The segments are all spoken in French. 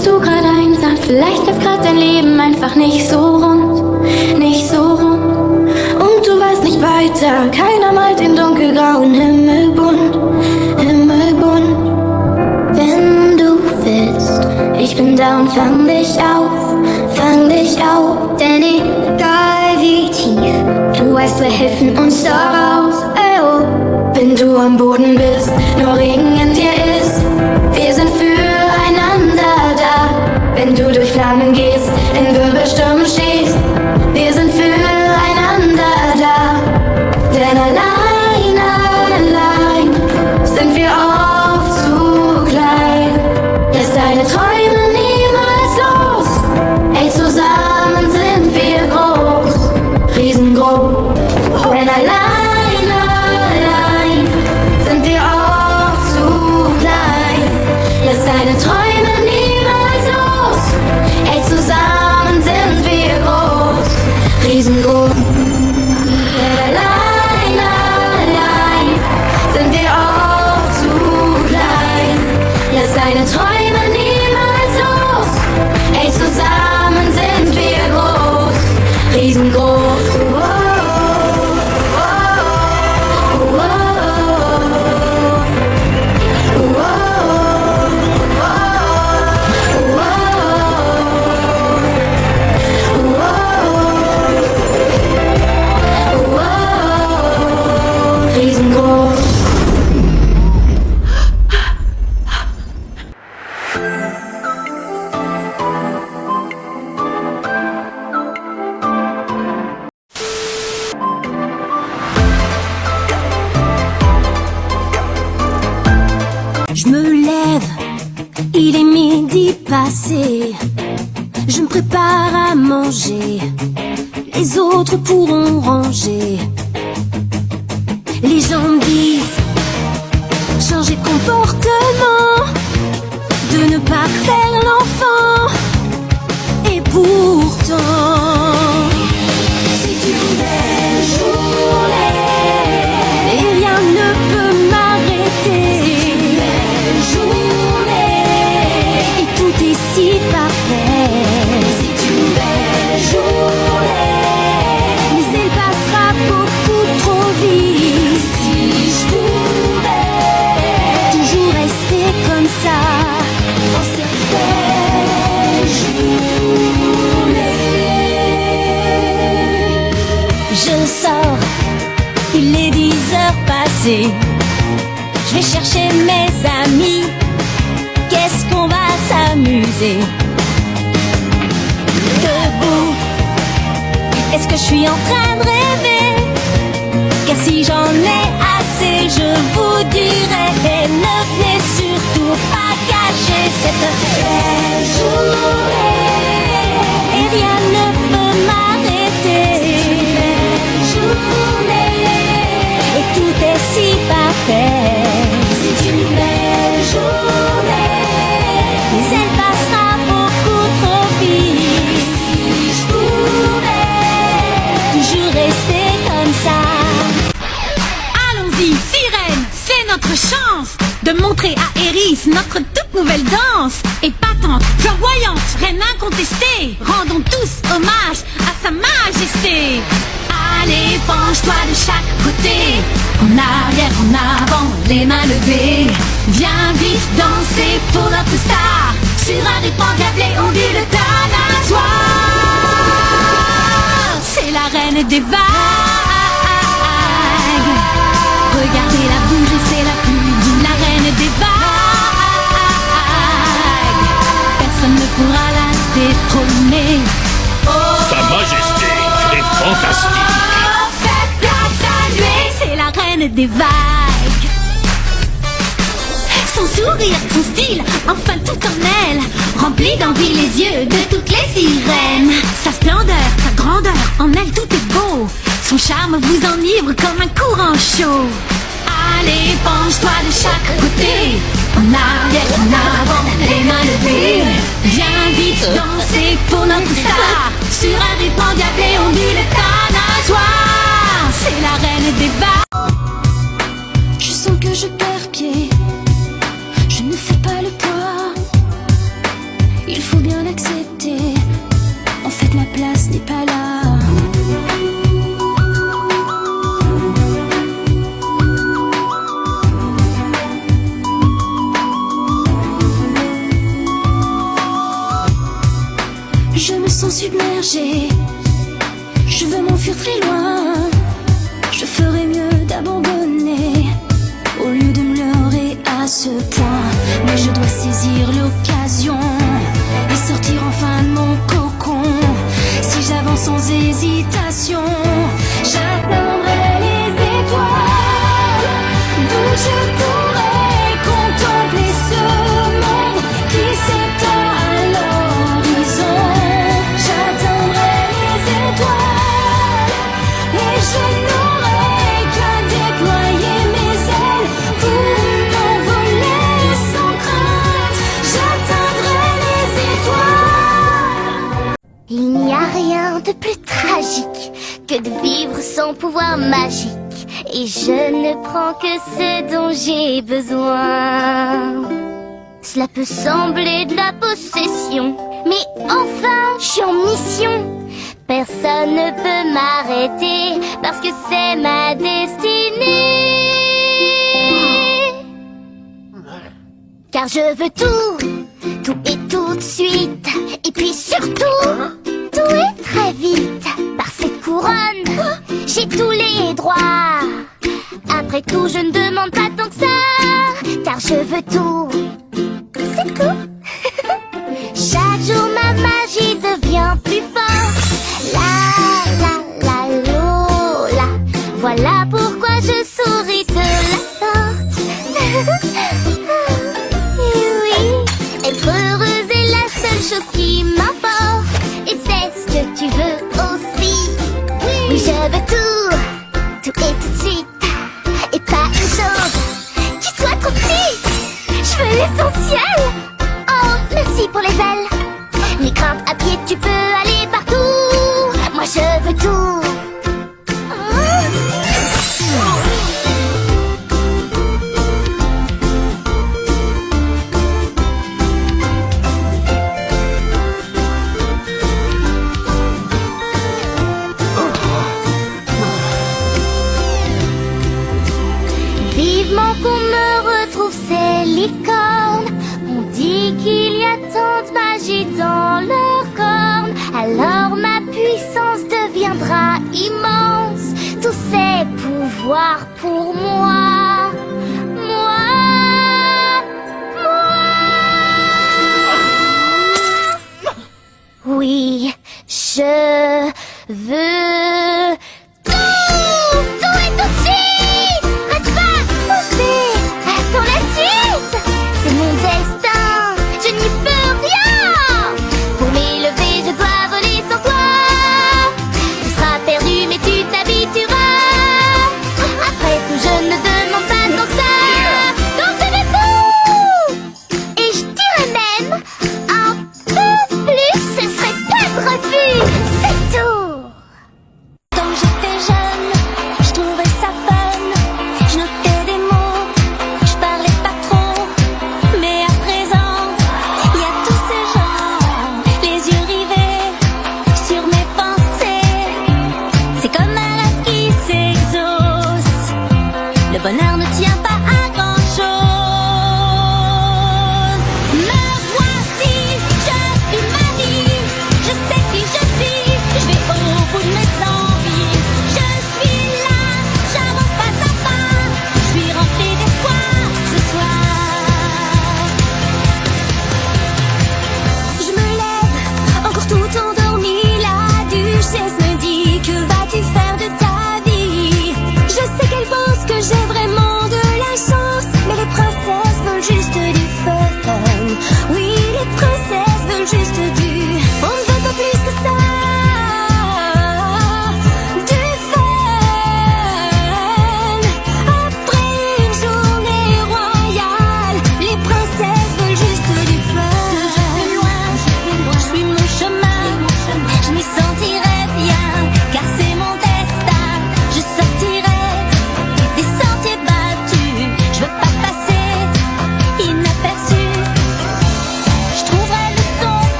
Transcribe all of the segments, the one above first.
bist du grad einsam, vielleicht läuft grad dein Leben einfach nicht so rund, nicht so rund. Und du weißt nicht weiter, keiner malt den dunkelgrauen Himmel bunt, Himmel bunt. Wenn du willst, ich bin da und fang dich auf, denn egal wie tief, du weißt, wir helfen uns daraus, oh. Wenn du am Boden bist, nur Regen in dir ist, wir sind füreinander da. Wenn du durch Flammen gehst, in Wirbelstürmen stehst, wir sind füreinander da. Denn allein, allein sind wir oft zu klein. Lass deine Träume niemals los, ey, zusammen sind wir groß, riesengroß. Denn allein, allein sind wir oft zu klein. Lass deine Träume niemals los, ey, zusammen sind wir groß, riesengroß. Denn allein, allein sind wir oft zu klein. Lass deine Träume niemals los, ey, zusammen sind wir groß, riesengroß. Riesengroß. Je me lève, il est midi passé. Je me prépare à manger, les autres pourront ranger. Les gens me disent, changer de comportement, de ne pas faire l'enfant. Et pourtant, c'est une belle journée, et rien ne peut m'arrêter. C'est une belle journée, et tout est si parfait. C'est une belle journée, mais elle passera beaucoup trop vite. Si je pouvais toujours rester comme ça, en cette belle journée. Je sors, il est 10 heures passées. Je vais chercher mes amis, qu'est-ce qu'on va s'amuser. Debout, est-ce que je suis en train de rêver? Car si j'en ai assez, je vous dirai, ne venez surtout pas gâcher cette belle journée, et rien ne peut m'arrêter. C'est une belle journée, et tout est si parfait. C'est une belle journée, mais elle passera beaucoup trop vite. Si je pouvais toujours rester comme ça. Allons-y, sirène, c'est notre chance de montrer à Eris notre toute nouvelle danse. Épatante, flamboyante, reine incontestée, rendons tous hommage à sa majesté. Allez, penche-toi de chaque côté, en arrière, en avant, les mains levées. Viens vite danser pour notre star, sur un rythme endiablé, on dit le Tanajoie. C'est la reine des vagues, regardez la bouger, c'est la plus douce, la reine des vagues. Personne ne pourra la détrôner. Sa Majesté est fantastique. Faites place à lui, c'est la reine des vagues. Son sourire, son style, enfin tout en elle, remplit d'envie les yeux de toutes les sirènes. Sa splendeur, sa grandeur, en elle tout est beau. Son charme vous enivre comme un courant chaud. Allez, penche-toi de chaque côté, en arrière, en avant, les mains levées. Viens vite danser pour notre star, sur un rythme endiablé, on dit le Tanajoie. C'est la reine des vagues. Je sens que je perds pied, je ne fais pas le poids. Il submerger. Je veux m'enfuir très loin. Je ferais mieux d'abandonner au lieu de me leurrer à ce point. Mais je dois saisir l'occasion et sortir enfin de mon cocon. Si j'avance sans hésitation, j'atteindrai les étoiles d'où je pourrai contempler ce monde qui s'étend à l'horizon. J'atteindrai les étoiles et je n'aurai qu'à déployer mes ailes pour m'envoler sans crainte. J'atteindrai les étoiles. Il n'y a rien de plus tragique que de vivre sans pouvoir magique. Et je ne prends que ce dont j'ai besoin. Cela peut sembler de la possession, mais enfin, je suis en mission. Personne ne peut m'arrêter parce que c'est ma destinée. Car je veux tout et tout de suite. Et puis surtout, tout est très vite. Par cette couronne, j'ai tous les droits. Après tout, je ne demande pas tant que ça, car je veux tout. C'est tout. Chaque jour, ma magie devient plus forte. La, la, voilà pourquoi je souris de la sorte. Et oui, être heureuse est la seule chose qui m'importe. Et c'est ce que tu veux aussi. Oui, je veux tout et tout de suite. Et pas une chose qui soit trop petite. Je veux l'essentiel. Oh, merci pour les ailes. Les craintes à pied, tu peux aller partout. Moi je veux tout. Vivement qu'on me retrouve ces licornes. On dit qu'il y a tant de magie dans leurs cornes. Alors ma puissance deviendra immense. Tous ces pouvoirs pour moi. Oui, je veux tout et tout de suite. Reste pas, bouger, attends la suite. C'est mon destin, je n'y peux rien. Pour m'élever, je dois voler sans toi. Tu seras perdu, mais tu t'habitueras. Après tout, je ne demande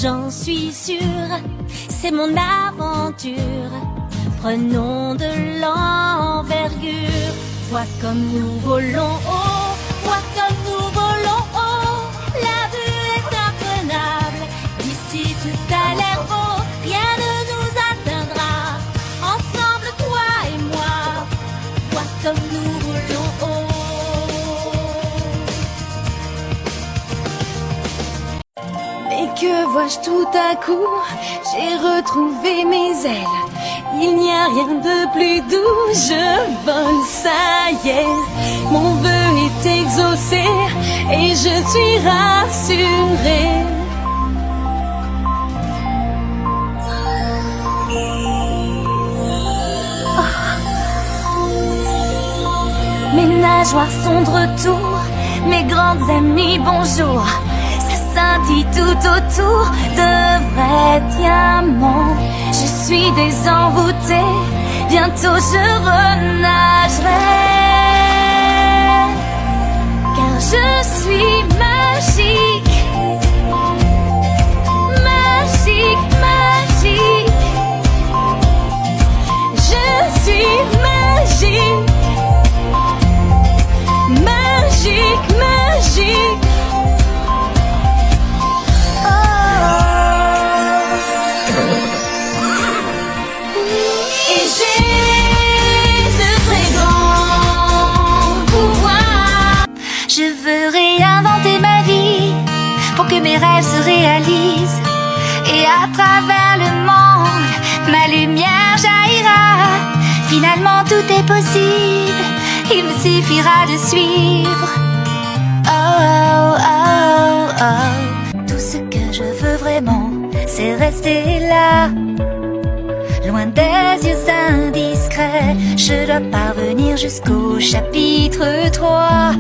j'en suis sûre, c'est mon aventure. Prenons de l'envergure. Vois comme nous volons haut, vois comme nous volons haut. La vue est imprenable, d'ici tout a l'air beau. Rien ne nous atteindra, ensemble toi et moi. Vois comme nous volons haut. Mais que vois-je tout à coup? J'ai retrouvé mes ailes. Il n'y a rien de plus doux, je vole, ça y est. Mon vœu est exaucé et je suis rassurée. Mes nageoires sont de retour, mes grandes amies, bonjour. Ça scintille tout autour de vrais diamants. Je suis désenvoûtée, bientôt je renagerai. Car je suis magique, magique, magique. Je suis magique, magique, magique. Je veux réinventer ma vie pour que mes rêves se réalisent. Et à travers le monde, ma lumière jaillira. Finalement tout est possible, il me suffira de suivre. Oh, oh, oh, oh. Tout ce que je veux vraiment, c'est rester là, loin des yeux indiscrets. Je dois parvenir jusqu'au chapitre 3.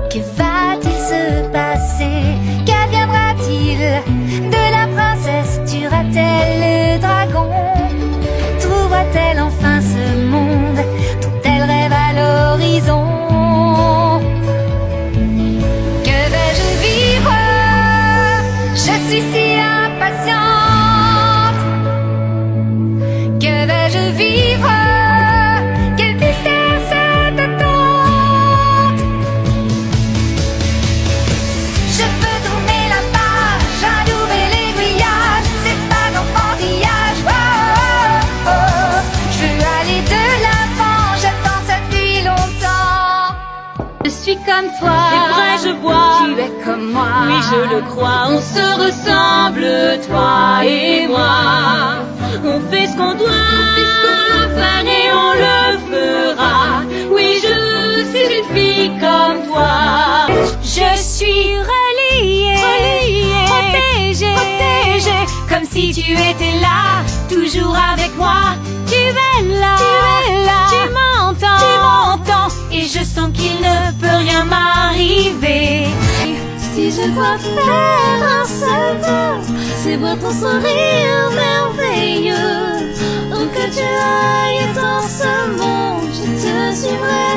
Que va-t-il se passer? Qu'adviendra-t-il de la princesse? Tuera-t-elle le dragon? Trouvera-t-elle enfin ce monde dont elle rêve à l'horizon? Que vais-je vivre? Je suis si impatiente. Que vais-je vivre? Quelle mystère cette attente? Je veux tourner la page, un nouvel aiguillage. C'est pas d'enfantillage. Oh, oh, oh. Je veux aller de l'avant, j'attends ça depuis longtemps. Je suis comme toi, C'est vrai, je vois. tu es comme moi. Oui, je le crois, on se ressemble, toi et moi. On fait ce qu'on doit faire et on le fera. Oui, je suis une fille comme toi. Je suis reliée, protégée, comme si tu étais là, toujours avec moi. Tu es là, tu m'entends, et je sens qu'il ne peut rien m'arriver. Si je dois faire un seul vœu, c'est voir ton sourire merveilleux. Où que tu ailles dans ce monde, je te suivrai.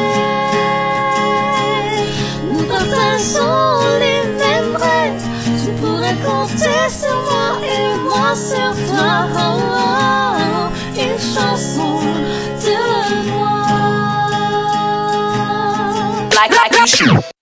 Nous partageons les mêmes rêves, tu pourrais compter sur moi et moi sur toi. Oh, oh, oh, une chanson de moi. Like you should.